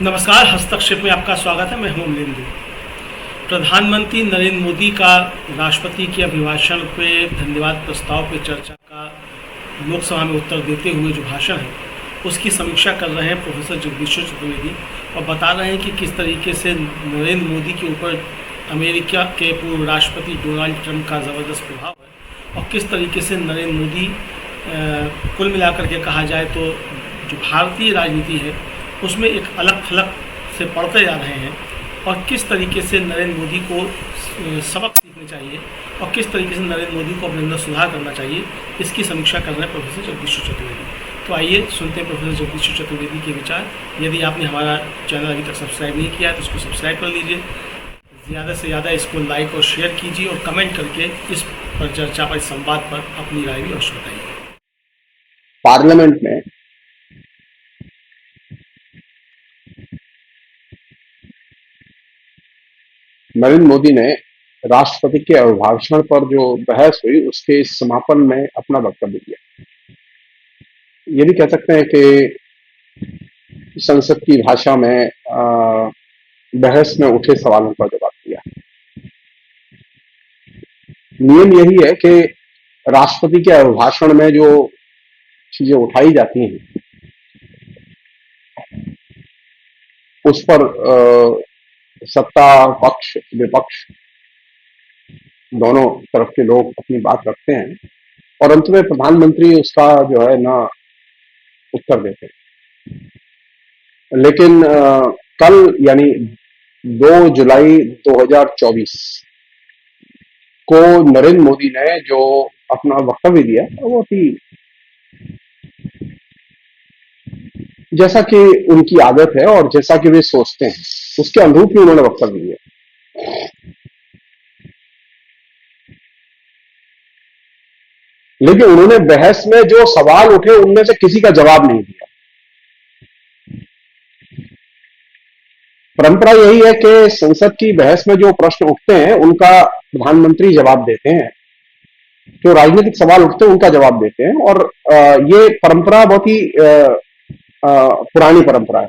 नमस्कार, हस्तक्षेप में आपका स्वागत है। मैं हूं मिलिंद। प्रधानमंत्री नरेंद्र मोदी का राष्ट्रपति के अभिभाषण पे धन्यवाद प्रस्ताव पे चर्चा का लोकसभा में उत्तर देते हुए जो भाषण है उसकी समीक्षा कर रहे हैं प्रोफेसर जगदीश्वर चतुर्वेदी और बता रहे हैं कि किस तरीके से नरेंद्र मोदी के ऊपर अमेरिका के पूर्व राष्ट्रपति डोनाल्ड ट्रंप का ज़बरदस्त प्रभाव है और किस तरीके से नरेंद्र मोदी कुल मिलाकर के कहा जाए तो जो भारतीय राजनीति है उसमें एक अलग थलग से पढ़ते जा रहे हैं और किस तरीके से नरेंद्र मोदी को सबक सीखने चाहिए और किस तरीके से नरेंद्र मोदी को अपने अंदर सुधार करना चाहिए, इसकी समीक्षा कर रहे हैं प्रोफेसर जगदीश्वर चतुर्वेदी। तो आइए सुनते हैं प्रोफेसर जगदीश्वर चतुर्वेदी के विचार। यदि आपने हमारा चैनल अभी तक सब्सक्राइब नहीं किया है तो इसको सब्सक्राइब कर लीजिए, ज़्यादा से ज़्यादा इसको लाइक और शेयर कीजिए और कमेंट करके इस पर चर्चा पर, इस संवाद पर अपनी राय भी अवश्य बताइए। पार्लियामेंट में नरेंद्र मोदी ने राष्ट्रपति के अभिभाषण पर जो बहस हुई उसके समापन में अपना वक्तव्य दिया। ये भी कह सकते हैं कि संसद की भाषा में बहस में उठे सवालों का जवाब दिया। नियम यही है कि राष्ट्रपति के अभिभाषण में जो चीजें उठाई जाती हैं उस पर सत्ता पक्ष विपक्ष दोनों तरफ के लोग अपनी बात रखते हैं और अंत में प्रधानमंत्री उसका जो है ना उत्तर देते हैं। लेकिन कल यानी 2 जुलाई 2024 को नरेंद्र मोदी ने जो अपना वक्तव्य दिया वो थी जैसा कि उनकी आदत है और जैसा कि वे सोचते हैं उसके अनुरूप ही उन्होंने वक्तव्य दिया। लेकिन उन्होंने बहस में जो सवाल उठे उनमें से किसी का जवाब नहीं दिया। परंपरा यही है कि संसद की बहस में जो प्रश्न उठते हैं उनका प्रधानमंत्री जवाब देते हैं, जो राजनीतिक सवाल उठते हैं उनका जवाब देते हैं और ये परंपरा बहुत ही पुरानी परंपरा है।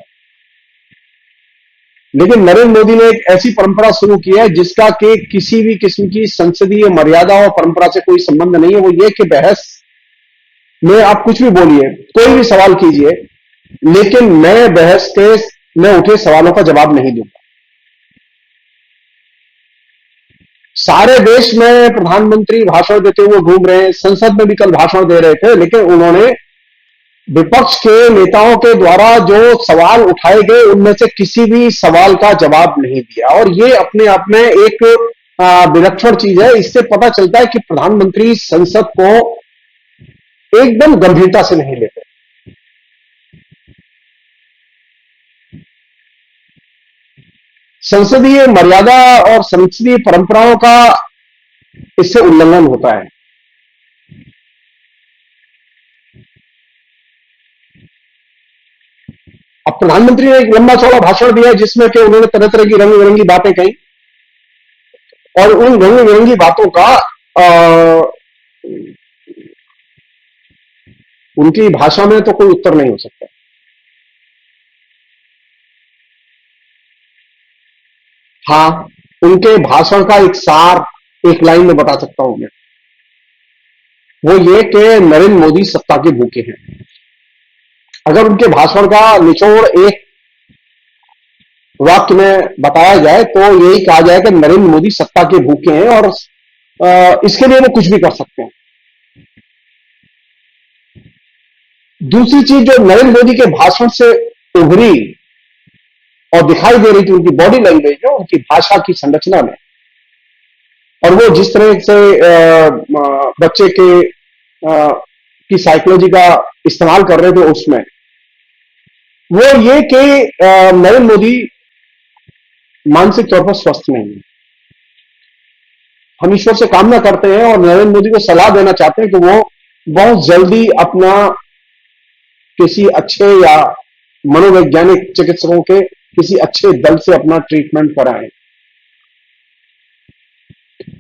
लेकिन नरेंद्र मोदी ने एक ऐसी परंपरा शुरू की है जिसका कि किसी भी किस्म की संसदीय मर्यादा और परंपरा से कोई संबंध नहीं है। वो ये कि बहस में आप कुछ भी बोलिए, कोई भी सवाल कीजिए, लेकिन मैं बहस के में उठे सवालों का जवाब नहीं दूंगा। सारे देश में प्रधानमंत्री भाषण देते हुए घूम रहे हैं, संसद में भी कल भाषण दे रहे थे, लेकिन उन्होंने विपक्ष के नेताओं के द्वारा जो सवाल उठाए गए उनमें से किसी भी सवाल का जवाब नहीं दिया और ये अपने आप में एक विलक्षण चीज है। इससे पता चलता है कि प्रधानमंत्री संसद को एकदम गंभीरता से नहीं लेते। संसदीय मर्यादा और संसदीय परंपराओं का इससे उल्लंघन होता है। अब प्रधानमंत्री ने एक लंबा चौड़ा भाषण दिया जिसमें कि उन्होंने तरह तरह की रंग बिरंगी बातें कही और उन रंग बिरंगी बातों का उनकी भाषा में तो कोई उत्तर नहीं हो सकता। हाँ, उनके भाषण का एक सार एक लाइन में बता सकता हूं मैं, वो ये कि नरेंद्र मोदी सत्ता के भूखे हैं। अगर उनके भाषण का निचोड़ एक वाक्य में बताया जाए तो यही कहा जाए कि नरेंद्र मोदी सत्ता के भूखे हैं और इसके लिए वो कुछ भी कर सकते हैं। दूसरी चीज जो नरेंद्र मोदी के भाषण से उभरी और दिखाई दे रही थी उनकी बॉडी लैंग्वेज में, उनकी भाषा की संरचना में, और वो जिस तरह से बच्चे के की साइकोलॉजी का इस्तेमाल कर रहे थे उसमें, वो ये कि नरेंद्र मोदी मानसिक तौर पर स्वस्थ नहीं है। हम ईश्वर से कामना करते हैं और नरेंद्र मोदी को सलाह देना चाहते हैं कि वो बहुत जल्दी अपना किसी अच्छे या मनोवैज्ञानिक चिकित्सकों के किसी अच्छे दल से अपना ट्रीटमेंट कराएं।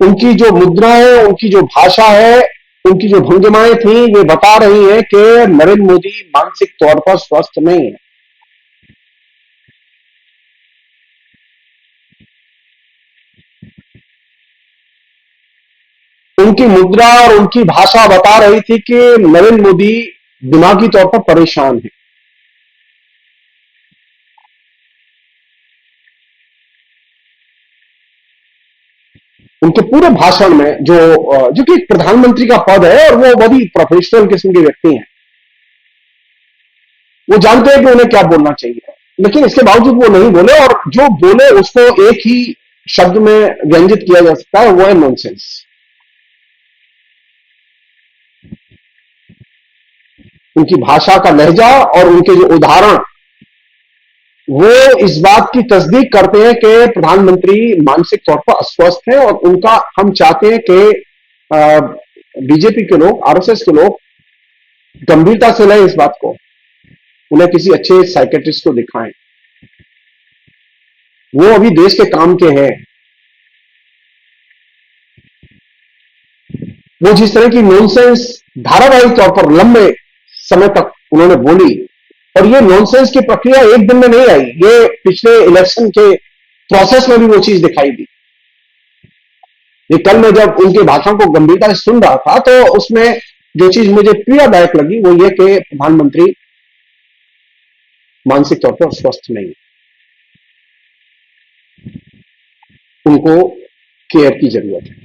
उनकी जो मुद्रा है, उनकी जो भाषा है, उनकी जो भंगिमाएं थी, ये बता रही है कि नरेंद्र मोदी मानसिक तौर पर स्वस्थ नहीं है। उनकी मुद्रा और उनकी भाषा बता रही थी कि नरेंद्र मोदी दिमागी तौर पर परेशान है। उनके पूरे भाषण में जो कि एक प्रधानमंत्री का पद है और वो बहुत ही प्रोफेशनल किस्म के व्यक्ति हैं, वो जानते हैं कि उन्हें क्या बोलना चाहिए, लेकिन इसके बावजूद वो नहीं बोले, और जो बोले उसको एक ही शब्द में व्यंजित किया जा सकता है, वो है नॉनसेंस। उनकी भाषा का लहजा और उनके जो उदाहरण, वो इस बात की तस्दीक करते हैं कि प्रधानमंत्री मानसिक तौर पर अस्वस्थ हैं, और उनका हम चाहते हैं कि बीजेपी के लोग, आरएसएस के लोग गंभीरता से लें इस बात को, उन्हें किसी अच्छे साइकेट्रिस्ट को दिखाएं। वो अभी देश के काम के हैं। वो जिस तरह की नॉनसेंस धारावाहिक तौर पर लंबे समय तक उन्होंने बोली, और ये नॉनसेंस की प्रक्रिया एक दिन में नहीं आई, ये पिछले इलेक्शन के प्रोसेस में भी वो चीज दिखाई दी। ये कल मैं जब उनके भाषण को गंभीरता से सुन रहा था, तो उसमें जो चीज मुझे पीड़ादायक लगी वो ये कि प्रधानमंत्री मानसिक तौर पर स्वस्थ नहीं, उनको केयर की जरूरत है।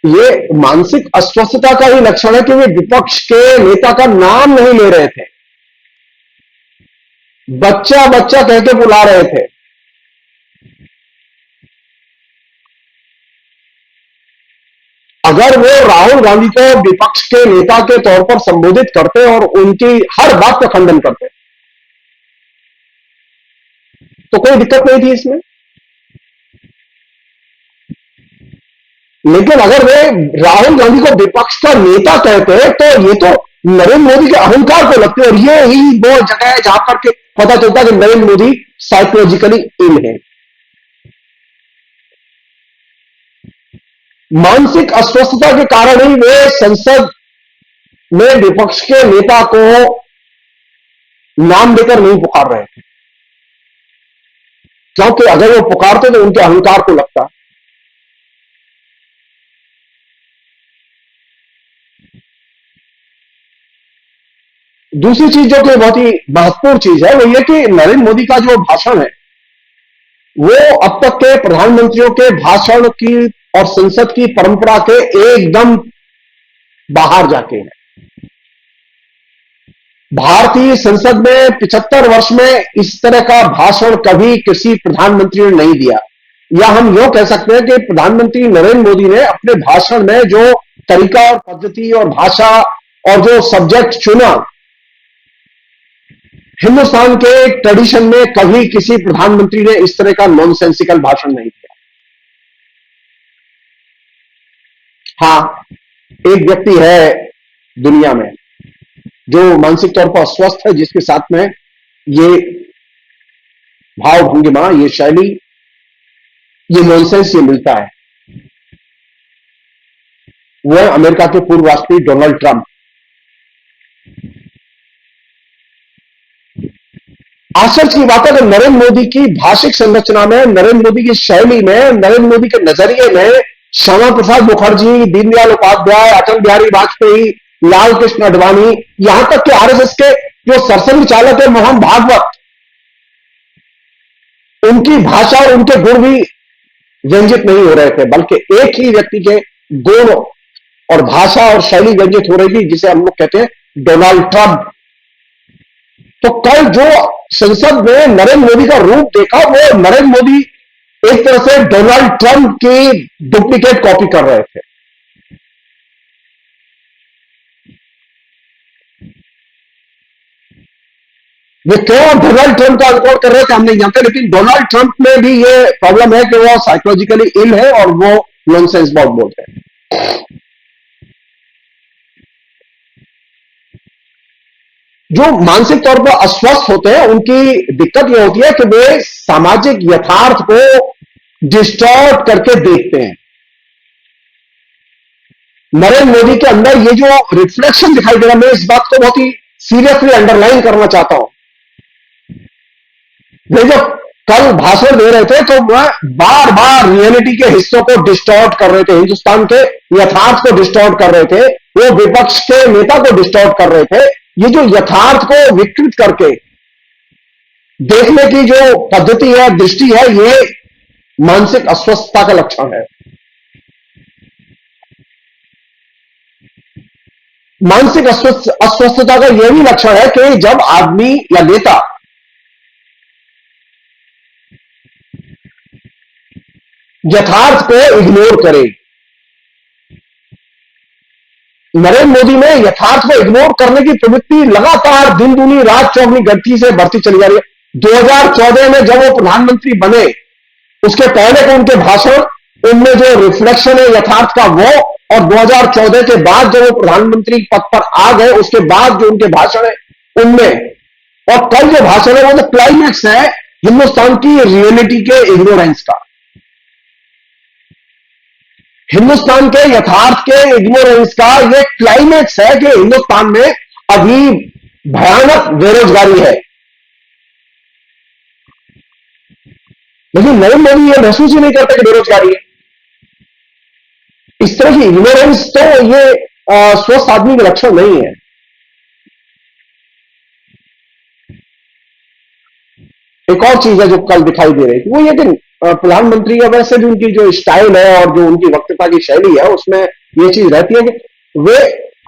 ये मानसिक अस्वस्थता का ही लक्षण है कि वे विपक्ष के नेता का नाम नहीं ले रहे थे, बच्चा बच्चा कह के बुला रहे थे। अगर वो राहुल गांधी को विपक्ष के नेता के तौर पर संबोधित करते और उनकी हर बात का खंडन करते तो कोई दिक्कत नहीं थी इसमें, लेकिन अगर वे राहुल गांधी को विपक्ष का नेता कहते हैं तो ये तो नरेंद्र मोदी के अहंकार को लगते हैं, और ये ही वो जगह है जहां पर के पता चलता है कि नरेंद्र मोदी साइकोलॉजिकली इल है। मानसिक अस्वस्थता के कारण ही वे संसद में विपक्ष के नेता को नाम देकर नहीं पुकार रहे थे, क्योंकि अगर वो पुकारते तो उनके अहंकार को लगता। दूसरी चीज जो कि बहुत ही महत्वपूर्ण चीज है वो ये कि नरेंद्र मोदी का जो भाषण है वो अब तक के प्रधानमंत्रियों के भाषण की और संसद की परंपरा के एकदम बाहर जाके है। भारतीय संसद में 75 वर्ष में इस तरह का भाषण कभी किसी प्रधानमंत्री ने नहीं दिया, या हम यूं कह सकते हैं कि प्रधानमंत्री नरेंद्र मोदी ने अपने भाषण में जो तरीका और पद्धति और भाषा और जो सब्जेक्ट चुना, हिंदुस्तान के ट्रेडिशन में कभी किसी प्रधानमंत्री ने इस तरह का नॉनसेंसिकल भाषण नहीं दिया। हाँ, एक व्यक्ति है दुनिया में जो मानसिक तौर पर अस्वस्थ है, जिसके साथ में ये भाव भंगिमा, ये शैली, ये नॉनसेंस ये मिलता है। वो है अमेरिका के पूर्व राष्ट्रपति डोनाल्ड ट्रंप। आश्चर्य की बात है कि नरेंद्र मोदी की भाषिक संरचना में, नरेंद्र मोदी की शैली में, नरेंद्र मोदी के नजरिए में श्यामा प्रसाद मुखर्जी, दीनदयाल उपाध्याय, अटल बिहारी वाजपेयी, लाल कृष्ण आडवाणी, यहां तक कि आरएसएस के जो सरसंघ चालक है मोहन भागवत, उनकी भाषा और उनके गुण भी व्यंजित नहीं हो रहे थे, बल्कि एक ही व्यक्ति के गुण और भाषा और शैली व्यंजित हो रही थी, जिसे हम लोग कहते हैं डोनाल्ड ट्रंप। तो कल जो संसद में नरेंद्र मोदी का रूप देखा, वो नरेंद्र मोदी एक तरह से डोनाल्ड ट्रंप की डुप्लीकेट कॉपी कर रहे थे। वे क्यों डोनाल्ड ट्रंप का रिकॉर्ड कर रहे थे हम नहीं जानते, लेकिन डोनाल्ड ट्रंप में भी ये प्रॉब्लम है कि वो साइकोलॉजिकली इल है और वो नॉनसेंस बहुत बोलते हैं। जो मानसिक तौर पर अस्वस्थ होते हैं उनकी दिक्कत यह होती है कि वे सामाजिक यथार्थ को डिस्टॉर्ट करके देखते हैं। नरेंद्र मोदी के अंदर ये जो रिफ्लेक्शन दिखाई दे रहा है, मैं इस बात को बहुत ही सीरियसली अंडरलाइन करना चाहता हूं। वे जब कल भाषण दे रहे थे तो वह बार बार रियलिटी के हिस्सों को डिस्टॉर्ट कर रहे थे, हिंदुस्तान के यथार्थ को डिस्टॉर्ट कर रहे थे, वो विपक्ष के नेता को डिस्टॉर्ट कर रहे थे। ये जो यथार्थ को विकृत करके देखने की जो पद्धति है, दृष्टि है, ये मानसिक अस्वस्थता का लक्षण है। मानसिक अस्वस्थता का यह भी लक्षण है कि जब आदमी या नेता यथार्थ को इग्नोर करे। नरेंद्र मोदी में यथार्थ को इग्नोर करने की प्रवृत्ति लगातार दिन दूनी रात चौगनी गति से बढ़ती चली जा रही है। 2014 में जब वो प्रधानमंत्री बने, उसके पहले के उनके भाषण, उनमें जो रिफ्लेक्शन है यथार्थ का वो, और 2014 के बाद जब वो प्रधानमंत्री पद पर आ गए, उसके बाद जो उनके भाषण है उनमें, और कल जो भाषण है वो तो क्लाइमैक्स है हिंदुस्तान की रियलिटी के इग्नोरेंस का, हिंदुस्तान के यथार्थ के इग्नोरेंस का। ये क्लाइमैक्स है कि हिंदुस्तान में अभी भयानक बेरोजगारी है, लेकिन नरेंद्र मोदी ये महसूस ही नहीं करते कि बेरोजगारी है। इस तरह की इग्नोरेंस तो ये स्वस्थ आदमी के लक्षण नहीं है। एक और चीज है जो कल दिखाई दे रही थी, वो ये कि प्रधानमंत्री का वैसे भी उनकी जो स्टाइल है और जो उनकी वक्तव्य की शैली है, उसमें ये चीज रहती है कि वे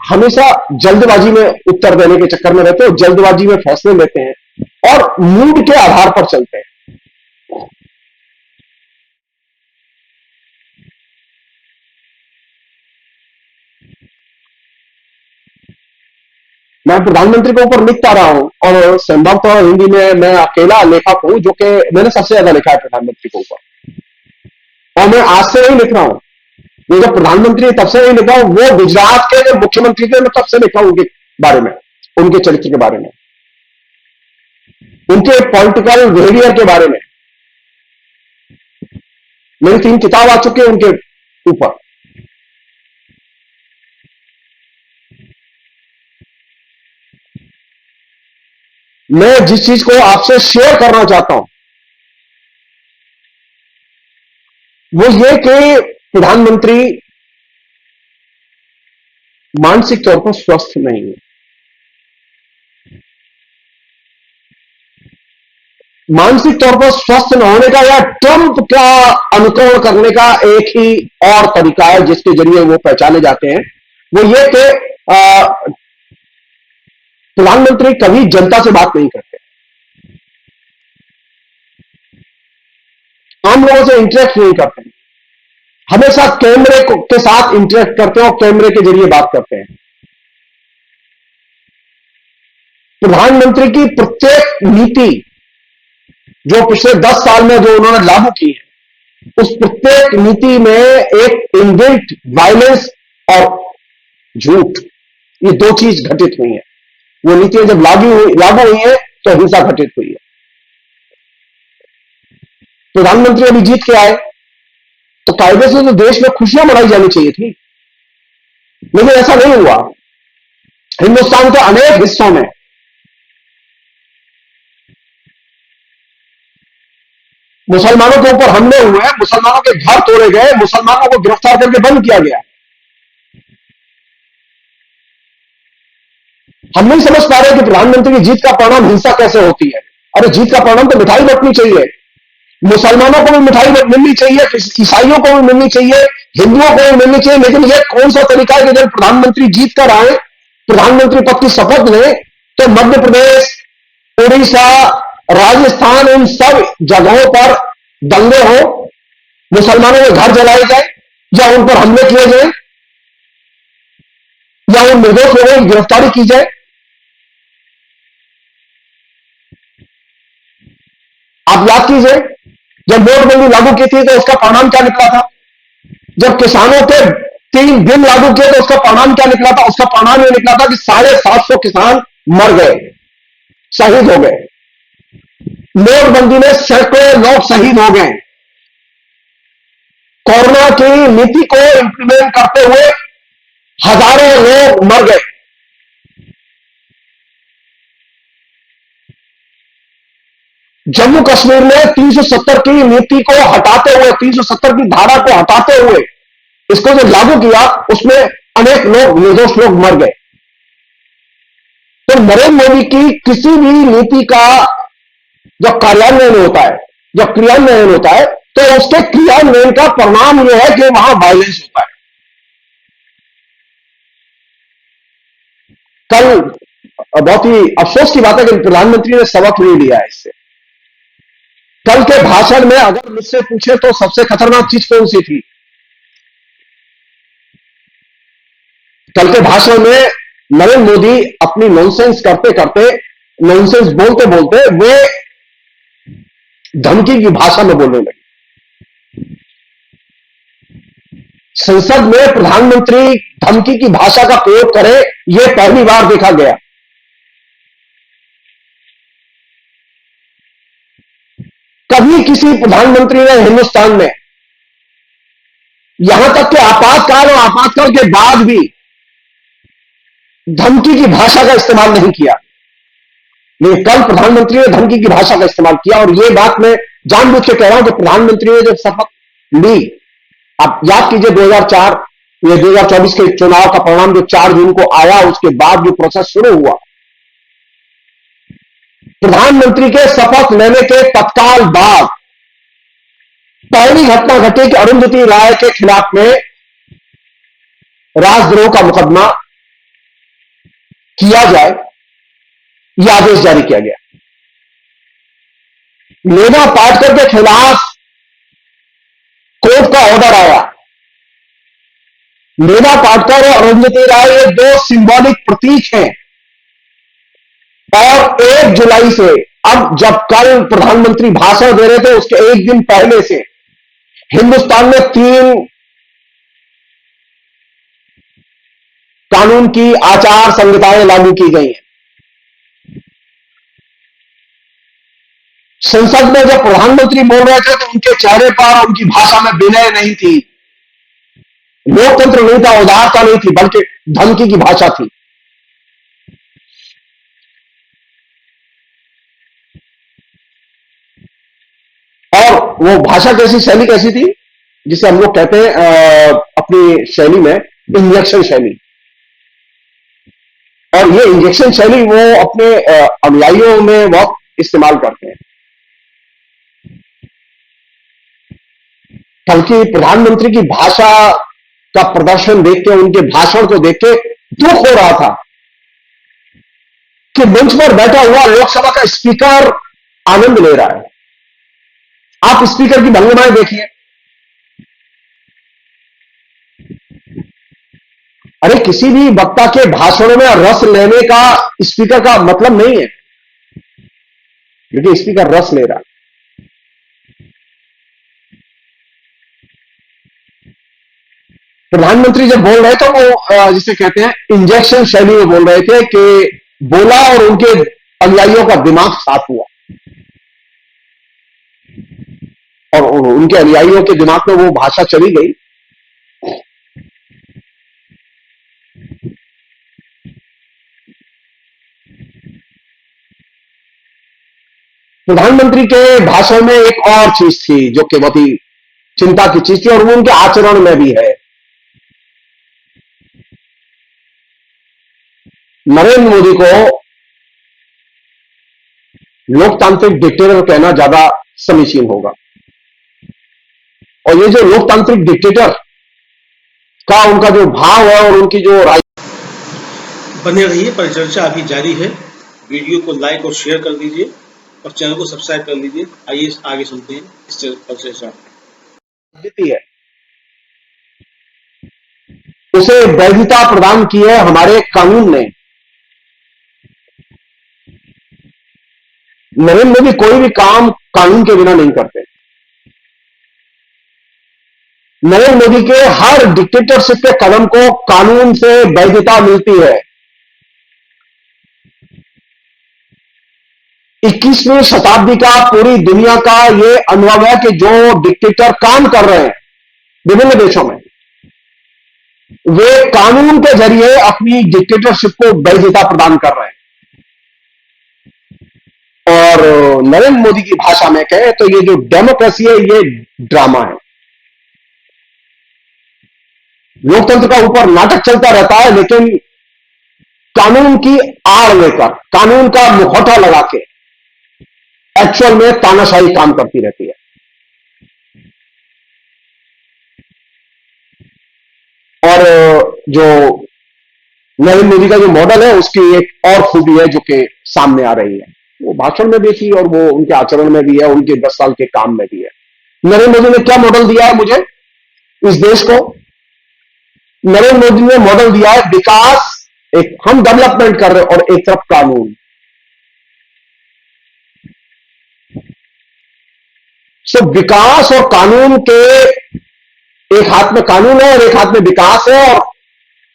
हमेशा जल्दबाजी में उत्तर देने के चक्कर में रहते हैं और जल्दबाजी में फैसले लेते हैं और मूड के आधार पर चलते हैं। मैं प्रधानमंत्री के ऊपर लिख पा रहा हूं और संभवतः हिंदी में मैं अकेला लेखक हूं जो कि मैंने सबसे ज्यादा लिखा है प्रधानमंत्री के ऊपर, और मैं आज से नहीं लिख रहा हूं। वो जब प्रधानमंत्री तब से नहीं लिखा हूं, वो गुजरात के जो मुख्यमंत्री थे मैं तब से लिखा हूं उनके बारे में, उनके चरित्र के बारे में, उनके पॉलिटिकल बिहेवियर के बारे में। मेरी 3 किताब आ चुकी है उनके ऊपर। मैं जिस चीज को आपसे शेयर करना चाहता हूं वो ये कि प्रधानमंत्री मानसिक तौर पर स्वस्थ नहीं है। मानसिक तौर पर स्वस्थ न होने का या ट्रंप का अनुकरण करने का एक ही और तरीका है जिसके जरिए वो पहचाने जाते हैं, वो ये कि प्रधानमंत्री कभी जनता से बात नहीं करते, आम लोगों से इंटरेक्ट नहीं करते, हमेशा कैमरे के साथ इंटरेक्ट करते हैं और कैमरे के जरिए बात करते हैं। प्रधानमंत्री की प्रत्येक नीति जो पिछले 10 साल में जो उन्होंने लागू की है, उस प्रत्येक नीति में एक इनबिल्ट वायलेंस और झूठ, ये 2 चीज घटित हुई है। वो नीतियां जब लागू हुई है तो हिंसा घटित हुई है। प्रधानमंत्री अभी जीत के आए तो कायदे से तो देश में खुशियां मनाई जानी चाहिए थी, लेकिन ऐसा नहीं हुआ। हिंदुस्तान के अनेक हिस्सों में मुसलमानों के ऊपर हमले हुए, मुसलमानों के घर तोड़े गए, मुसलमानों को गिरफ्तार करके बंद किया गया। हम नहीं समझ पा रहे कि प्रधानमंत्री की जीत का परिणाम हिंसा कैसे होती है। अरे जीत का परिणाम तो मिठाई बंटनी चाहिए, मुसलमानों को भी मिठाई मिलनी चाहिए, ईसाइयों को भी मिलनी चाहिए, हिंदुओं को भी मिलनी चाहिए, लेकिन यह कौन सा तरीका है कि जब प्रधानमंत्री जीत कर आए, प्रधानमंत्री पद की शपथ लें, तो मध्य प्रदेश, उड़ीसा, राजस्थान, इन सब जगहों पर दंगे हो, मुसलमानों के घर जलाए जाए या उन पर हमले किए जाए या उन निर्दोष लोगों की गिरफ्तारी की जाए। आप याद कीजिए, जब नोटबंदी लागू की थी तो उसका परिणाम क्या निकला था। जब किसानों के 3 दिन लागू किए तो उसका परिणाम क्या निकला था। उसका परिणाम यह निकला था कि 750 किसान मर गए, शहीद हो गए। नोटबंदी में सैकड़ों लोग शहीद हो गए। कोरोना की नीति को इंप्लीमेंट करते हुए हजारों लोग मर गए। जम्मू कश्मीर में 370 की नीति को हटाते हुए, 370 की धारा को हटाते हुए इसको जो लागू किया, उसमें अनेक लोग, निर्दोष लोग मर गए। तो नरेंद्र मोदी की किसी भी नीति का जब कार्यान्वयन होता है, जब क्रियान्वयन होता है, तो उसके क्रियान्वयन का परिणाम यह है कि वहां वायलेंस होता है। कल बहुत ही अफसोस की बात है कि प्रधानमंत्री ने सबक नहीं लिया है इससे। कल के भाषण में अगर मुझसे पूछे तो सबसे खतरनाक चीज कौन सी थी? कल के भाषण में नरेंद्र मोदी अपनी नॉनसेंस करते करते, नॉनसेंस बोलते बोलते वे धमकी की भाषा में बोलने लगे। संसद में प्रधानमंत्री धमकी की भाषा का प्रयोग करे, यह पहली बार देखा गया। कभी किसी प्रधानमंत्री ने हिंदुस्तान में, यहां तक कि आपातकाल और आपातकाल के बाद भी, धमकी की भाषा का इस्तेमाल नहीं किया। लेकिन कल प्रधानमंत्री ने धमकी की भाषा का इस्तेमाल किया। और यह बात मैं जानबूझ के कह रहा हूं कि प्रधानमंत्री ने जब शपथ ली, आप याद कीजिए 2004 या 2024 के चुनाव का परिणाम जो 4 जून को आया, उसके बाद जो प्रोसेस शुरू हुआ, प्रधानमंत्री के शपथ लेने के तत्काल बाद पहली घटना घटी कि अरुंधति राय के खिलाफ में राजद्रोह का मुकदमा किया जाए, यह आदेश जारी किया गया। मेधा पाटकर के खिलाफ कोर्ट का ऑर्डर आया। मेधा पाटकर और अरुंधति राय ये 2 सिंबॉलिक प्रतीक हैं। और 1 जुलाई से, अब जब कल प्रधानमंत्री भाषण दे रहे थे उसके 1 दिन पहले से हिंदुस्तान में 3 कानून की आचार संहिताएं लागू की गई हैं। संसद में जब प्रधानमंत्री बोल रहे थे तो उनके चेहरे पर, उनकी भाषा में विनय नहीं थी, लोकतंत्र नहीं था, उदारता नहीं थी, बल्कि धमकी की भाषा थी। और वो भाषा कैसी, शैली कैसी थी, जिसे हम लोग कहते हैं अपनी शैली में इंजेक्शन शैली। और ये इंजेक्शन शैली वो अपने अनुयायियों में बहुत इस्तेमाल करते हैं। बल्कि प्रधानमंत्री की भाषा का प्रदर्शन देख के, उनके भाषण को देख के दुख हो रहा था कि मंच पर बैठा हुआ लोकसभा का स्पीकर आनंद ले रहा है। आप स्पीकर की भंगिमाएं देखिए। अरे किसी भी वक्ता के भाषणों में रस लेने का स्पीकर का मतलब नहीं है, क्योंकि स्पीकर रस ले रहा है। प्रधानमंत्री जब बोल रहे थे वो जिसे कहते हैं इंजेक्शन शैली में बोल रहे थे कि बोला और उनके अनुयायियों का दिमाग साफ हुआ, और उनके अनुयायियों के दिमाग में वो भाषा चली गई। प्रधानमंत्री के भाषण में एक और चीज थी जो कि बहुत ही चिंता की चीज थी, और वो उनके आचरण में भी है। नरेंद्र मोदी को लोकतांत्रिक डिक्टेटर कहना ज्यादा समीचीन होगा। और ये जो लोकतांत्रिक डिक्टेटर का उनका जो भाव है और उनकी जो बने रहिए, परिचर्चा अभी जारी है। वीडियो को लाइक और शेयर कर दीजिए और चैनल को सब्सक्राइब कर लीजिए। आइए आगे सुनते हैं इस परिचर्चा। है उसे वैधता प्रदान की है हमारे कानून ने। नरेंद्र मोदी कोई भी काम कानून के बिना नहीं करते। नरेंद्र मोदी के हर डिक्टेटरशिप के कदम को कानून से वैधता मिलती है। 21वीं शताब्दी का पूरी दुनिया का यह अनुभव है कि जो डिक्टेटर काम कर रहे हैं विभिन्न देशों में, वे कानून के जरिए अपनी डिक्टेटरशिप को वैधता प्रदान कर रहे हैं। और नरेंद्र मोदी की भाषा में कहे तो ये जो डेमोक्रेसी है ये ड्रामा है। लोकतंत्र का ऊपर नाटक चलता रहता है, लेकिन कानून की आड़ लेकर, कानून का मुखौटा लगा के एक्चुअल में तानाशाही काम करती रहती है। और जो नरेंद्र मोदी का जो मॉडल है उसकी एक और खूबी है जो कि सामने आ रही है, वो भाषण में भी थी और वो उनके आचरण में भी है, उनके 10 साल के काम में भी है। नरेंद्र मोदी ने क्या मॉडल दिया है मुझे, इस देश को? नरेंद्र मोदी ने मॉडल दिया है विकास, एक हम डेवलपमेंट कर रहे हैं और एक तरफ कानून। सो विकास और कानून के, एक हाथ में कानून है और एक हाथ में विकास है, और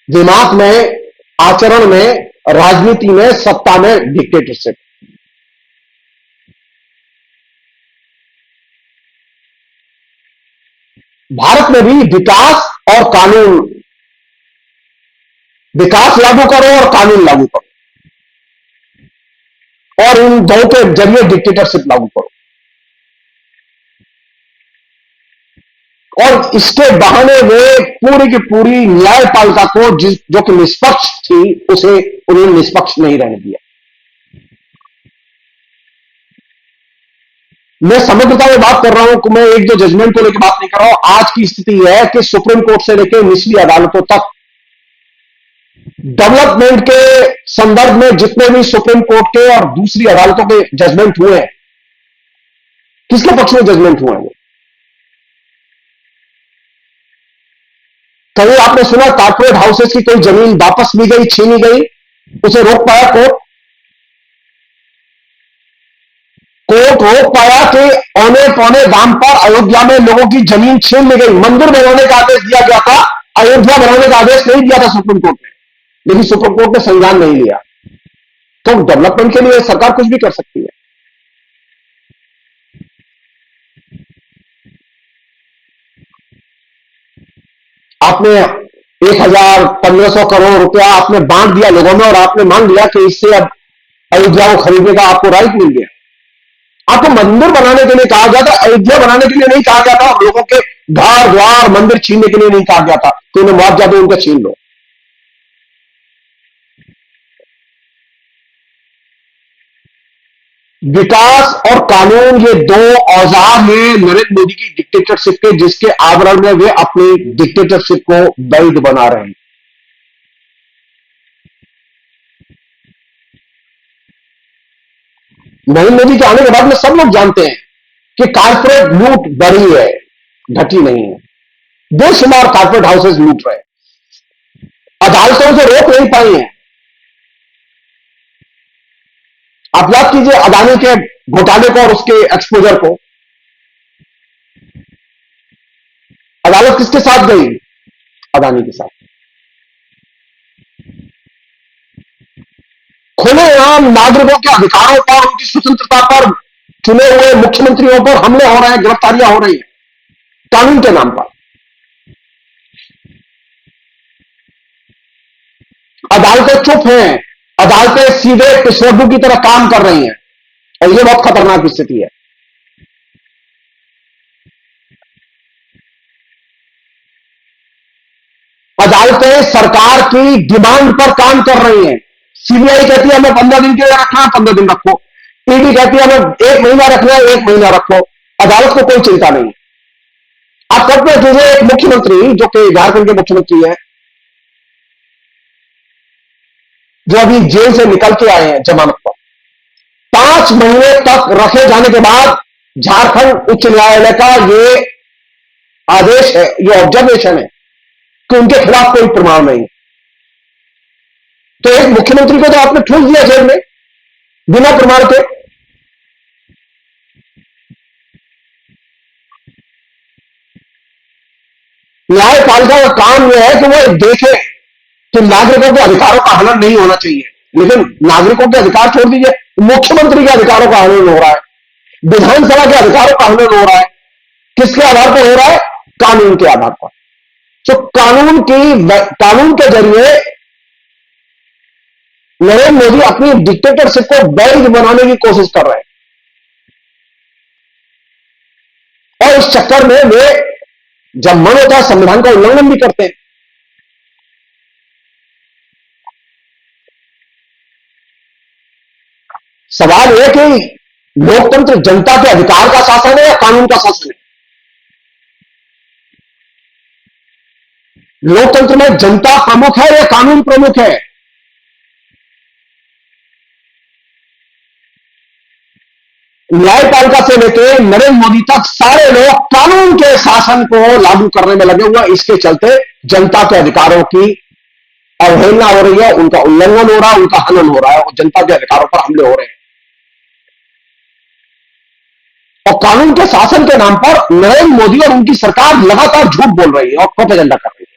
दिमाग में, आचरण में, राजनीति में, सत्ता में डिक्टेटरशिप। भारत में भी विकास और कानून, विकास लागू करो और कानून लागू करो, और इन दो के जरिए डिक्टेटरशिप लागू करो, और इसके बहाने वे पूरी की पूरी न्यायपालिका को जो कि निष्पक्ष थी उसे उन्हें निष्पक्ष नहीं रहने दिया। मैं समग्रता में बात कर रहा हूं कि मैं एक दो जजमेंट को लेकर बात नहीं कर रहा हूं। आज की स्थिति है कि सुप्रीम कोर्ट से लेकर निचली अदालतों तक डेवलपमेंट के संदर्भ में जितने भी सुप्रीम कोर्ट के और दूसरी अदालतों के जजमेंट हुए हैं, किसके पक्ष में जजमेंट हुए हैं? कहीं आपने सुना कॉर्पोरेट हाउसेस की कोई जमीन वापस ली गई, छीनी गई, उसे रोक पाया कोर्ट? कोर्ट रोक पाया कि औने पौने दाम पर अयोध्या में लोगों की जमीन छीन ली गई? मंदिर बनाने का आदेश दिया गया था, अयोध्या बनाने का आदेश नहीं दिया था सुप्रीम कोर्ट ने, लेकिन सुप्रीम कोर्ट ने संज्ञान नहीं लिया। तो डेवलपमेंट के लिए सरकार कुछ भी कर सकती है। आपने 1000-1500 करोड़ रुपया आपने बांट दिया लोगों में, और आपने मान लिया कि इससे अब अयोध्या को खरीदने का आपको राइट मिल गया। आपको मंदिर बनाने के लिए कहा गया था, अयोध्या बनाने के लिए नहीं कहा गया था। लोगों के घर द्वार मंदिर छीनने के लिए नहीं कहा गया था कि उन्हें मुआवजा दो, उनका छीन लो। विकास और कानून ये दो औजार हैं नरेंद्र मोदी की डिक्टेटरशिप के, जिसके आवरण में वे अपनी डिक्टेटरशिप को वैध बना रहे हैं। नरेंद्र मोदी के आने के बाद में सब लोग जानते हैं कि कारपोरेट लूट बढ़ी है, घटी नहीं है। बेशुमार कारपोरेट हाउसेस लूट रहे हैं, अदालतों से रोक नहीं पाई हैं। आप याद कीजिए अदानी के घोटाले को और उसके एक्सपोजर को। अदालत किसके साथ गई? अदानी के साथ। खुलेआम नागरिकों के अधिकारों पर, उनकी स्वतंत्रता पर, चुने हुए मुख्यमंत्रियों पर हमले हो रहे हैं, गिरफ्तारियां हो रही हैं कानून के नाम पर। अदालतें चुप हैं, अदालतें सीधे पिछड़ू की तरह काम कर रही हैं, और यह बहुत खतरनाक स्थिति है। अदालतें सरकार की डिमांड पर काम कर रही हैं। सीबीआई कहती है हमें 15 दिन के लिए रखना है, 15 दिन रखो। ईडी कहती है हमें 1 महीना रखना है, 1 महीना रखो। अदालत को कोई चिंता नहीं। आप कल्पना कीजिए एक मुख्यमंत्री जो कि झारखंड के मुख्यमंत्री है, जो अभी जेल से निकल के आए हैं जमानत पर, 5 महीने तक रखे जाने के बाद झारखंड उच्च न्यायालय का ये आदेश है, ये ऑब्जर्वेशन है कि उनके खिलाफ कोई प्रमाण नहीं। तो एक मुख्यमंत्री को तो आपने ठूस दिया जेल में बिना प्रमाण के। न्यायपालिका का काम यह है कि वो देखे कि नागरिकों के अधिकारों का हनन नहीं होना चाहिए, लेकिन नागरिकों के अधिकार छोड़ दीजिए, मुख्यमंत्री के अधिकारों का हनन हो रहा है, विधानसभा के अधिकारों का हनन हो रहा है। किसके आधार पर हो रहा है? कानून के आधार पर। तो कानून के जरिए नरेंद्र मोदी अपनी डिक्टेटरशिप को वैध बनाने की कोशिश कर रहे हैं। इस चक्कर में वे जब मन होता है संविधान का उल्लंघन भी करते हैं। सवाल यह कि लोकतंत्र जनता के अधिकार का शासन है या कानून का शासन है? लोकतंत्र में जनता प्रमुख है या कानून प्रमुख है? न्यायपालिका से लेकर नरेंद्र मोदी तक सारे लोग कानून के शासन को लागू करने में लगे हुए। इसके चलते जनता के अधिकारों की अवहेलना हो रही है, उनका उल्लंघन हो रहा है, उनका हनन हो रहा है और जनता के अधिकारों पर हमले हो रहे हैं। और कानून के शासन के नाम पर नरेंद्र मोदी और उनकी सरकार लगातार झूठ बोल रही है और प्रोपेगेंडा कर रही है।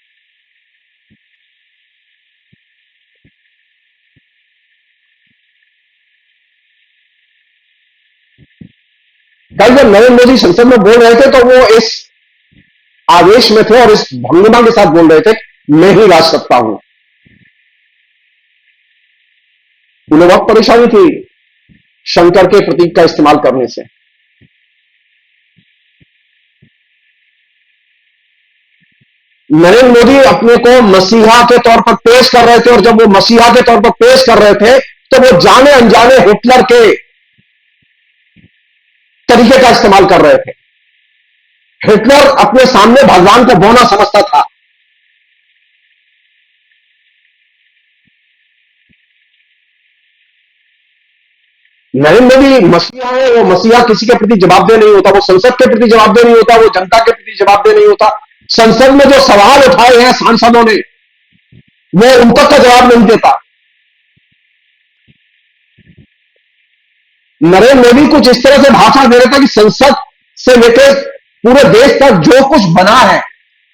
कल जब नरेंद्र मोदी संसद में बोल रहे थे तो वो इस आवेश में थे और इस भंगिमा के साथ बोल रहे थे, मैं ही राज सत्ता हूं। उन्हें बहुत परेशानी थी शंकर के प्रतीक का इस्तेमाल करने से। नरेंद्र मोदी अपने को मसीहा के तौर पर पेश कर रहे थे और जब वो मसीहा के तौर पर पेश कर रहे थे तो वो जाने अनजाने हिटलर के तरीके का इस्तेमाल कर रहे थे। हिटलर अपने सामने भगवान को बौना समझता था। नरेंद्र मोदी मसीहा है, वो मसीहा किसी के प्रति जवाबदेह नहीं होता, वो संसद के प्रति जवाबदेह नहीं होता, वो जनता के प्रति जवाबदेह नहीं होता। संसद में जो सवाल उठाए हैं सांसदों ने वो उन तक का जवाब नहीं देता। नरेंद्र मोदी कुछ इस तरह से भाषण दे रहे थे कि संसद से लेकर पूरे देश तक जो कुछ बना है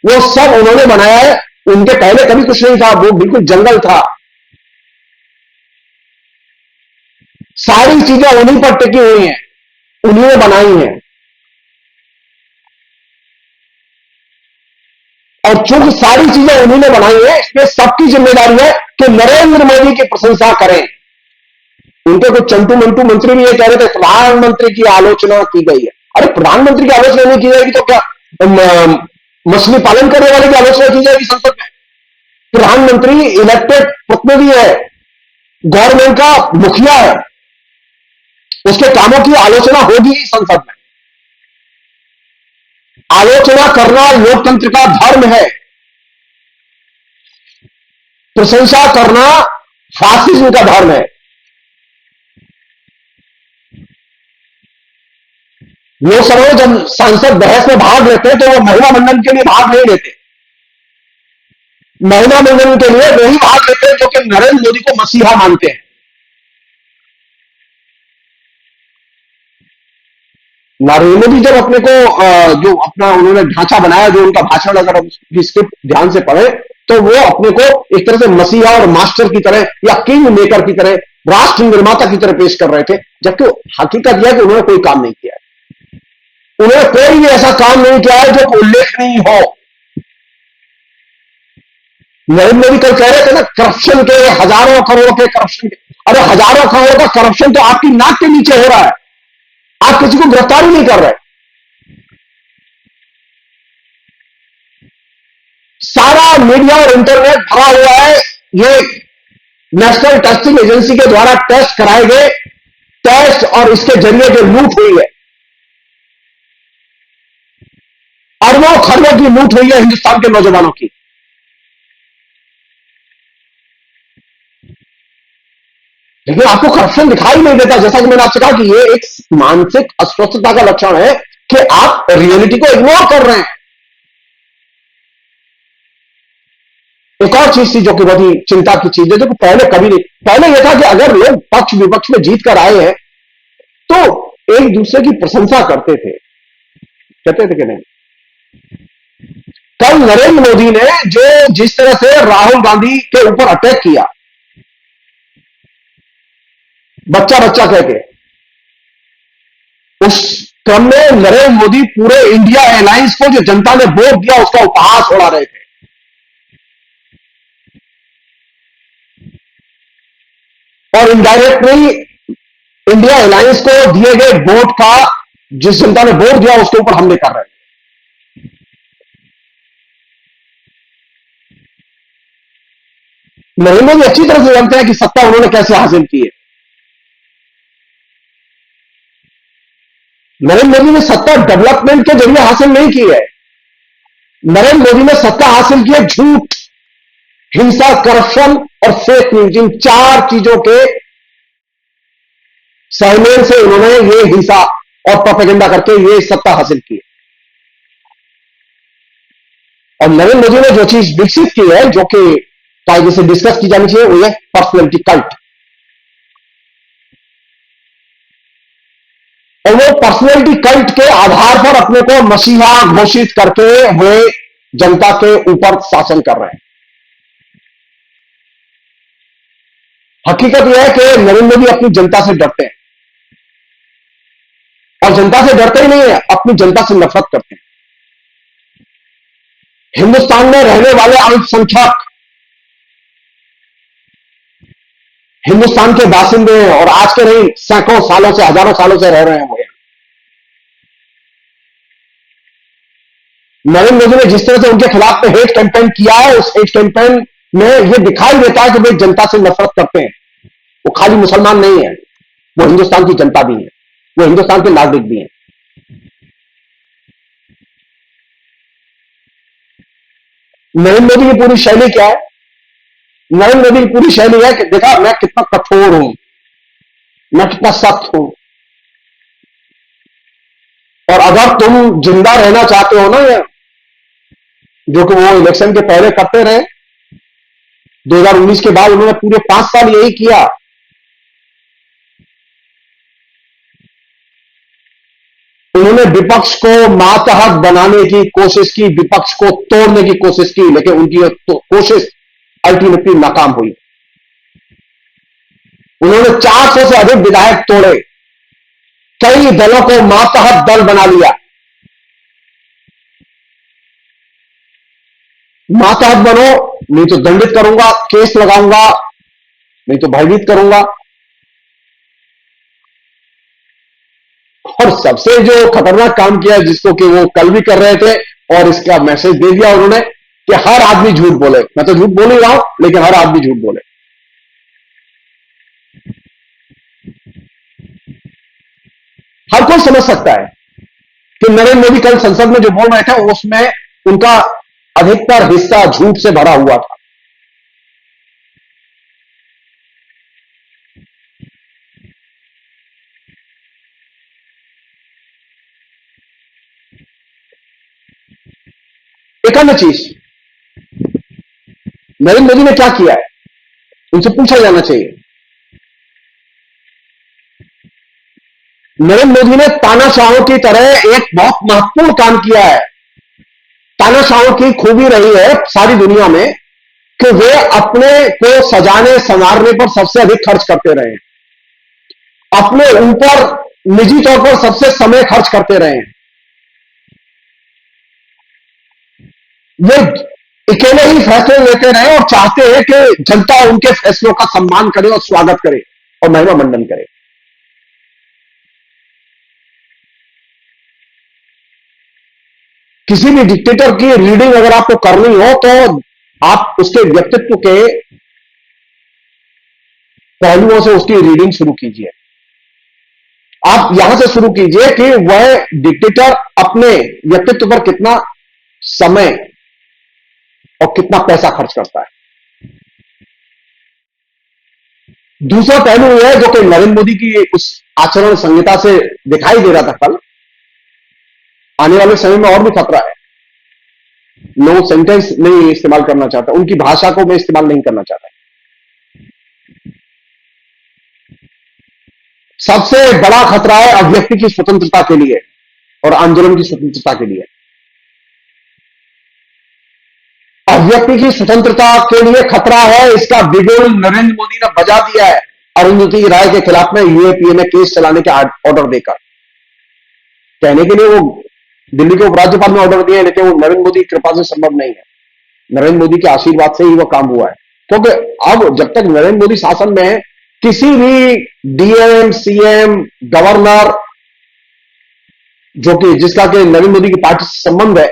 वो सब उन्होंने बनाया है, उनके पहले कभी कुछ नहीं था, वो बिल्कुल जंगल था। सारी चीजें उन्हीं पर टिकी हुई हैं, उन्हीं ने बनाई हैं। और चूंकि सारी चीजें उन्हीं ने बनाई है, इसमें सबकी जिम्मेदारी है कि नरेंद्र मोदी की प्रशंसा करें। उनके कुछ चंटू मंटू मंत्री भी ये कह रहे थे प्रधानमंत्री की आलोचना की गई है। अरे प्रधानमंत्री की आलोचना नहीं की जाएगी तो क्या मछली पालन करने वाले की आलोचना की जाएगी संसद में? प्रधानमंत्री इलेक्टेड प्रतिनिधि है, गवर्नमेंट का मुखिया है, उसके कामों की आलोचना होगी ही संसद में। आलोचना करना लोकतंत्र का धर्म है, प्रशंसा करना फासिज्म का धर्म है। लोकसभा में जब सांसद बहस में भाग लेते हैं तो वो महिला मंडल के लिए भाग नहीं लेते। महिला मंडल के लिए वही भाग लेते हैं जो कि नरेंद्र मोदी को मसीहा मानते हैं। नरेंद्र मोदी जब अपने को जो अपना उन्होंने ढांचा बनाया, जो उनका भाषण अगर हम उसकी स्क्रिप्ट ध्यान से पढ़े तो वो अपने को एक तरह से मसीहा और मास्टर की तरह या किंग मेकर की तरह, राष्ट्र निर्माता की तरह पेश कर रहे थे, जबकि हकीकत यह कि उन्होंने कोई काम नहीं किया। उन्होंने कोई भी ऐसा काम नहीं किया है जो उल्लेखनीय हो। नरेंद्र मोदी कल कह रहे थे ना, करप्शन के हजारों करोड़ के करप्शन के, अरे हजारों करोड़ का करप्शन तो आपकी नाक के नीचे हो रहा है, आप किसी को गिरफ्तार ही नहीं कर रहे। सारा मीडिया और इंटरनेट भरा हुआ है ये नेशनल टेस्टिंग एजेंसी के द्वारा टेस्ट कराए गए टेस्ट और इसके जरिए जो लूट हुई है, अरबों खरबों की लूट हुई है हिंदुस्तान के नौजवानों की। लेकिन आपको करप्शन दिखाई नहीं देता, जैसा कि मैंने आपसे कहा कि ये एक मानसिक अस्वस्थता का लक्षण है कि आप रियलिटी को इग्नोर कर रहे हैं। एक और चीज थी जो कि बहुत ही चिंता की चीज है, जो कि पहले कभी नहीं, पहले यह था कि अगर लोग पक्ष विपक्ष में जीत कर आए हैं तो एक दूसरे की प्रशंसा करते थे, कहते थे कि नहीं। कल नरेंद्र मोदी ने जो जिस तरह से राहुल गांधी के ऊपर अटैक किया, बच्चा बच्चा कहके, उस क्रम में नरेंद्र मोदी पूरे इंडिया एलायंस को जो जनता ने वोट दिया उसका उपहास उड़ा रहे थे। और इनडायरेक्टली इंडिया एलायंस को दिए गए वोट का, जिस जनता ने वोट दिया उसके ऊपर हमले कर रहे हैं। नरेंद्र मोदी अच्छी तरह से जानते हैं कि सत्ता उन्होंने कैसे हासिल की है। नरेंद्र मोदी ने सत्ता डेवलपमेंट के जरिए हासिल नहीं की है। नरेंद्र मोदी ने सत्ता हासिल की है झूठ, हिंसा, करप्शन और फेक न्यूज। इन चार चीजों के सहयोग से उन्होंने ये हिंसा और प्रोपेगेंडा करके ये सत्ता हासिल की है। और नरेंद्र मोदी ने जो चीज विकसित की है, जो कि कायदे से डिस्कस की जानी चाहिए, वो है पर्सनैलिटी कल्ट। और वो पर्सनैलिटी कल्ट के आधार पर अपने को मसीहा घोषित करके वे जनता के ऊपर शासन कर रहे हैं। हकीकत यह है कि नरेंद्र मोदी अपनी जनता से डरते हैं, और जनता से डरते ही नहीं है, अपनी जनता से नफरत करते हैं। हिंदुस्तान में रहने वाले अल्पसंख्यक हिंदुस्तान के बासिंदे हैं, और आज के नहीं, सैकड़ों सालों से, हजारों सालों से रह रहे हैं वो। नरेंद्र मोदी ने जिस तरह से उनके खिलाफ में हेट कैंपेन किया है, उस हेट कैंपेन में यह दिखाई देता है कि वे जनता से नफरत करते हैं। वो खाली मुसलमान नहीं है, वो हिंदुस्तान की जनता भी है, वो हिंदुस्तान के नागरिक भी हैं। नरेंद्र मोदी की पूरी शैली क्या है? नरेंद्र मोदी की पूरी शैली है कि देखा मैं कितना कठोर हूं, मैं कितना सख्त हूं, और अगर तुम जिंदा रहना चाहते हो ना, जो कि वो इलेक्शन के पहले करते रहे, 2019 के बाद उन्होंने पूरे 5 साल यही किया। उन्होंने विपक्ष को मातहत बनाने की कोशिश की, विपक्ष को तोड़ने की कोशिश की, लेकिन उनकी तो कोशिश अल्टीमेटली नाकाम हुई। उन्होंने 400 से अधिक विधायक तोड़े, कई दलों को मातहत दल बना लिया। मातहत बनो, नहीं तो दंडित करूंगा, केस लगाऊंगा, नहीं तो भयभीत करूंगा। और सबसे जो खतरनाक काम किया, जिसको कि वो कल भी कर रहे थे, और इसका मैसेज दे दिया उन्होंने कि हर आदमी झूठ बोले। मैं तो झूठ बोल ही रहा हूं, लेकिन हर आदमी झूठ बोले। हर कोई समझ सकता है कि नरेंद्र मोदी कल संसद में जो बोल रहे थे, उसमें उनका अधिकतर हिस्सा झूठ से भरा हुआ था। एक अन्य चीज, नरेंद्र मोदी ने क्या किया है, उनसे पूछा जाना चाहिए। नरेंद्र मोदी ने तानाशाहों की तरह एक बहुत महत्वपूर्ण काम किया है। तानाशाहों की खूबी रही है सारी दुनिया में कि वे अपने को सजाने संवारने पर सबसे अधिक खर्च करते रहे, अपने ऊपर निजी तौर पर सबसे समय खर्च करते रहे। वे अकेले ही फैसले लेते रहे और चाहते हैं कि जनता उनके फैसलों का सम्मान करे और स्वागत करे और महिमा मंडन करे। किसी भी डिक्टेटर की रीडिंग अगर आपको करनी हो, तो आप उसके व्यक्तित्व के पहलुओं से उसकी रीडिंग शुरू कीजिए। आप यहां से शुरू कीजिए कि वह डिक्टेटर अपने व्यक्तित्व पर कितना समय और कितना पैसा खर्च करता है। दूसरा पहलू यह है, जो कि नरेंद्र मोदी की उस आचरण संहिता से दिखाई दे रहा था कल, आने वाले समय में और भी खतरा है। लोग सेंटेंस नहीं इस्तेमाल करना चाहता, उनकी भाषा को मैं इस्तेमाल नहीं करना चाहता। सबसे बड़ा खतरा है अभिव्यक्ति की स्वतंत्रता के लिए और आंदोलन की स्वतंत्रता के लिए। अभिव्यक्ति की स्वतंत्रता के लिए खतरा है, इसका बिगुल नरेंद्र मोदी ने बजा दिया है अरुंधति राय के खिलाफ में यूएपीए में केस चलाने के ऑर्डर देकर। कहने के लिए वो दिल्ली के उपराज्यपाल ने ऑर्डर दिया, लेकिन वो नरेंद्र मोदी की कृपा से संभव नहीं है। नरेंद्र मोदी के आशीर्वाद से ही वो काम हुआ है, क्योंकि अब जब तक नरेंद्र मोदी शासन में है, किसी भी डीएम, सीएम, गवर्नर जो कि जिसका कि नरेंद्र मोदी की पार्टी से संबंध है,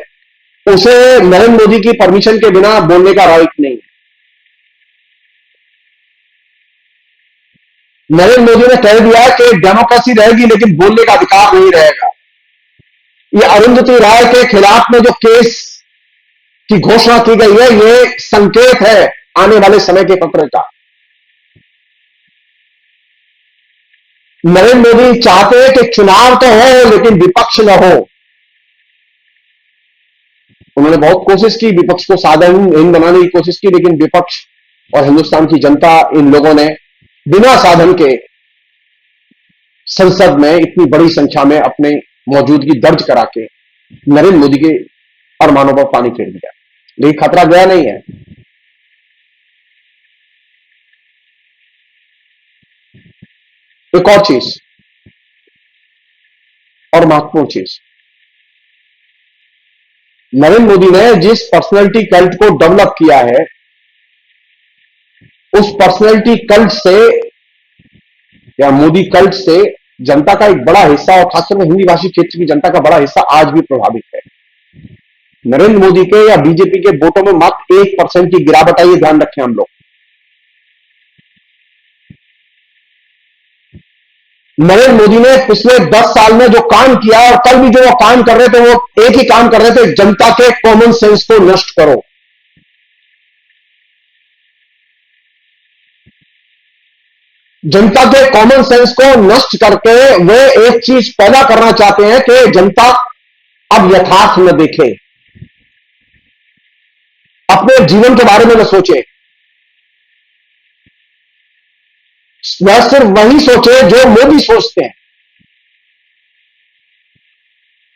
उसे नरेंद्र मोदी की परमिशन के बिना बोलने का राइट नहीं है। नरेंद्र मोदी ने कह दिया है कि डेमोक्रेसी रहेगी लेकिन बोलने का अधिकार नहीं रहेगा। ये अरुंधति राय के खिलाफ में जो केस की घोषणा की गई है, ये संकेत है आने वाले समय के खतरे का। नरेंद्र मोदी चाहते हैं कि चुनाव तो हो लेकिन विपक्ष न हो। उन्होंने बहुत कोशिश की, विपक्ष को साधनहीन बनाने की कोशिश की, लेकिन विपक्ष और हिंदुस्तान की जनता, इन लोगों ने बिना साधन के संसद में इतनी बड़ी संख्या में अपनी मौजूदगी दर्ज करा के नरेंद्र मोदी के अरमानों पर पानी फेर दिया। लेकिन खतरा गया नहीं है। एक और चीज, और महत्वपूर्ण चीज, नरेंद्र मोदी ने जिस पर्सनैलिटी कल्ट को डेवलप किया है, उस पर्सनैलिटी कल्ट से या मोदी कल्ट से जनता का एक बड़ा हिस्सा, और खासकर हिंदी भाषी क्षेत्र की जनता का बड़ा हिस्सा आज भी प्रभावित है। नरेंद्र मोदी के या बीजेपी के वोटों में मात्र 1% की गिरावट आई है, ध्यान रखें हम लोग। नरेंद्र मोदी ने पिछले 10 साल में जो काम किया, और कल भी जो वो काम कर रहे थे, वो एक ही काम कर रहे थे, जनता के कॉमन सेंस को नष्ट करो। जनता के कॉमन सेंस को नष्ट करके वे एक चीज पैदा करना चाहते हैं कि जनता अब यथार्थ न देखे, अपने जीवन के बारे में न सोचे, वह सिर्फ वही सोचे जो मोदी सोचते हैं।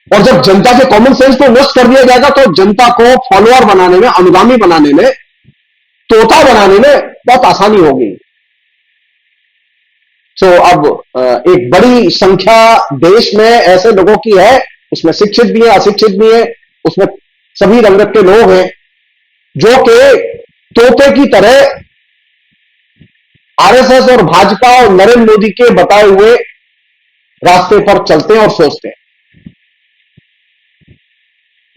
और जब जनता के कॉमन सेंस को नष्ट कर दिया जाएगा तो जनता को फॉलोअर बनाने में, अनुगामी बनाने में, तोता बनाने में बहुत आसानी होगी। तो अब एक बड़ी संख्या देश में ऐसे लोगों की है, उसमें शिक्षित भी है, अशिक्षित भी है, उसमें सभी रंगत के लोग हैं, जो कि तोते की तरह आरएसएस और भाजपा और नरेंद्र मोदी के बताए हुए रास्ते पर चलते हैं और सोचते हैं।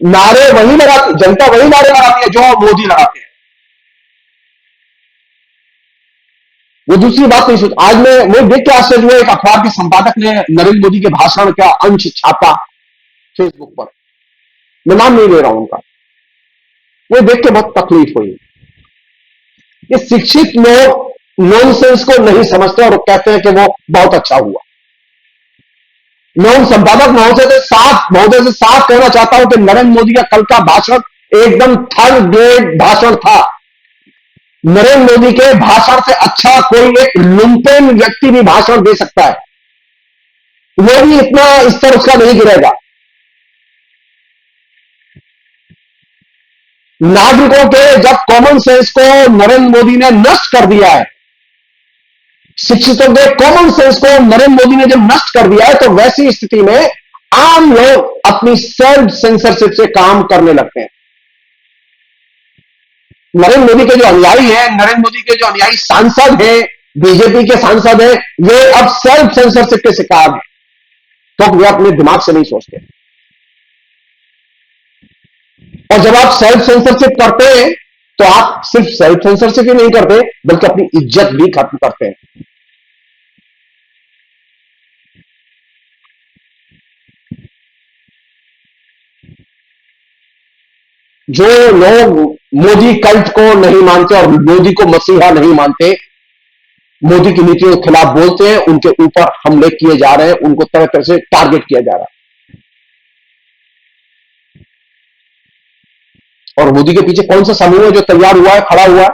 नारे वही लगाती, जनता वही नारे लगाती है जो मोदी लगाते हैं। वो दूसरी बात नहीं सोच। आज मैं देख के आश्चर्य हुआ, एक अखबार के संपादक ने नरेंद्र मोदी के भाषण का अंश छापा फेसबुक पर, मैं नाम नहीं ले रहा हूं उनका। वो देख के बहुत तकलीफ हुई। ये शिक्षित लोग नॉनसेंस को नहीं समझते और कहते हैं कि वो बहुत अच्छा हुआ। मैं उन संपादक महोदय से साफ कहना चाहता हूं कि नरेंद्र मोदी का कल का भाषण एकदम थर्ड ग्रेड भाषण था। नरेंद्र मोदी के भाषण से अच्छा कोई एक लुम्पेन व्यक्ति भी भाषण दे सकता है, वो भी इतना स्तर उसका नहीं गिरेगा। नागरिकों के जब कॉमन सेंस को नरेंद्र मोदी ने नष्ट कर दिया है, शिक्षितों के कॉमन सेंस को नरेंद्र मोदी ने जब नष्ट कर दिया है, तो वैसी स्थिति में आम लोग अपनी सेल्फ सेंसरशिप से काम करने लगते हैं। नरेंद्र मोदी के जो अनुयायी हैं, नरेंद्र मोदी के जो अनुयायी सांसद हैं, बीजेपी के सांसद हैं, वे अब सेल्फ सेंसरशिप के शिकार हैं, तो वे अपने दिमाग से नहीं सोचते। और जब आप सेल्फ सेंसरशिप करते हैं तो आप सिर्फ सेल्फ सेंसरशिप ही नहीं करते बल्कि अपनी इज्जत भी खत्म करते हैं। जो लोग मोदी कल्ट को नहीं मानते और मोदी को मसीहा नहीं मानते, मोदी की नीतियों के खिलाफ बोलते हैं, उनके ऊपर हमले किए जा रहे हैं, उनको तरह तरह से टारगेट किया जा रहा है। और मोदी के पीछे कौन सा समूह है जो तैयार हुआ है, खड़ा हुआ है?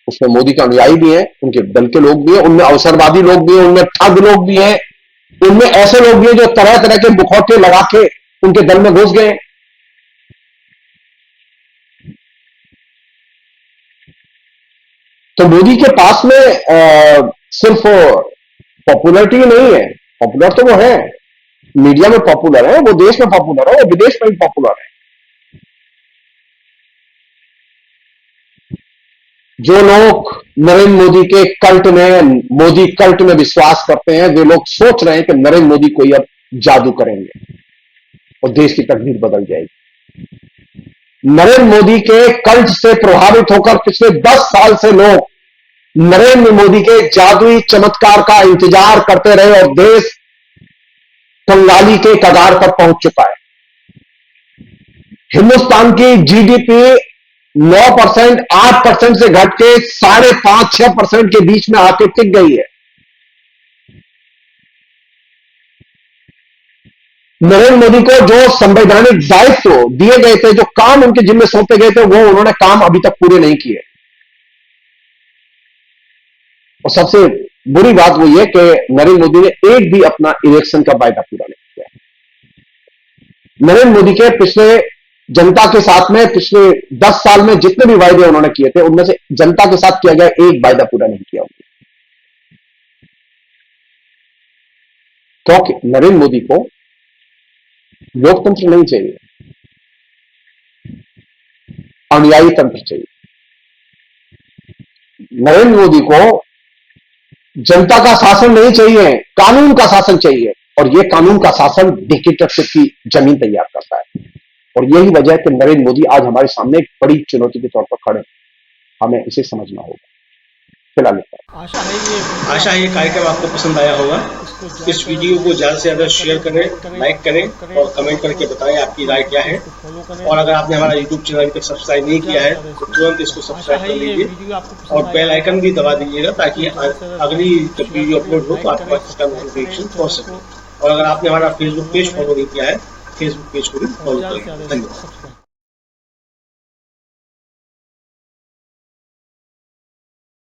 उसमें मोदी के अनुयायी भी हैं, उनके दल के लोग भी हैं, उनमें अवसरवादी लोग भी हैं, उनमें ठग लोग भी हैं, उनमें ऐसे लोग भी हैं जो तरह तरह के मुखौटे लगा के उनके दल में घुस गए। तो मोदी के पास में सिर्फ पॉपुलरिटी नहीं है, पॉपुलर तो वो है, मीडिया में पॉपुलर है, वो देश में पॉपुलर है, वो विदेश में भी पॉपुलर है। जो लोग नरेंद्र मोदी के कल्ट में, मोदी कल्ट में विश्वास करते हैं, वे लोग सोच रहे हैं कि नरेंद्र मोदी कोई अब जादू करेंगे और देश की तकदीर बदल जाएगी। नरेंद्र मोदी के कल्ट से प्रभावित होकर पिछले 10 साल से लोग नरेंद्र मोदी के जादुई चमत्कार का इंतजार करते रहे और देश कंगाली के कगार पर पहुंच चुका है। हिंदुस्तान की जीडीपी 9%, 8% से घट के 5.5-6% के बीच में आके टिक गई है। नरेंद्र मोदी को जो संवैधानिक दायित्व दिए गए थे, जो काम उनके जिम्मे सौंपे गए थे, वो उन्होंने काम अभी तक पूरे नहीं किए। और सबसे बुरी बात वो ये कि नरेंद्र मोदी ने एक भी अपना इलेक्शन का वायदा पूरा नहीं किया। नरेंद्र मोदी के पिछले जनता के साथ में पिछले 10 साल में जितने भी वायदे उन्होंने किए थे, उनमें से जनता के साथ किया गया एक वायदा पूरा नहीं किया उन्होंने। क्योंकि नरेंद्र मोदी को लोकतंत्र नहीं चाहिए, अनुयायी तंत्र चाहिए। नरेंद्र मोदी को जनता का शासन नहीं चाहिए, कानून का शासन चाहिए। और यह कानून का शासन डिक्टेटरशिप की जमीन तैयार करता है। और यही वजह है कि नरेंद्र मोदी आज हमारे सामने एक बड़ी चुनौती के तौर पर खड़े हैं। हमें इसे समझना होगा। फिलहाल आशा है ये कार्यक्रम आपको पसंद आया होगा। इस वीडियो को ज़्यादा से ज़्यादा शेयर करें, लाइक करें और कमेंट करके बताएं आपकी राय क्या है। और अगर आपने हमारा YouTube चैनल अभी तक सब्सक्राइब नहीं किया है तो तुरंत इसको सब्सक्राइब कर लीजिए और बेल आइकन भी दबा दीजिएगा, ताकि अगली जब वीडियो अपलोड हो तो आपके पास इसका नोटिफिकेशन पहुंच सके। और अगर आपने हमारा फेसबुक पेज फॉलो नहीं किया है, फेसबुक पेज को भी फॉलो करें। धन्यवाद।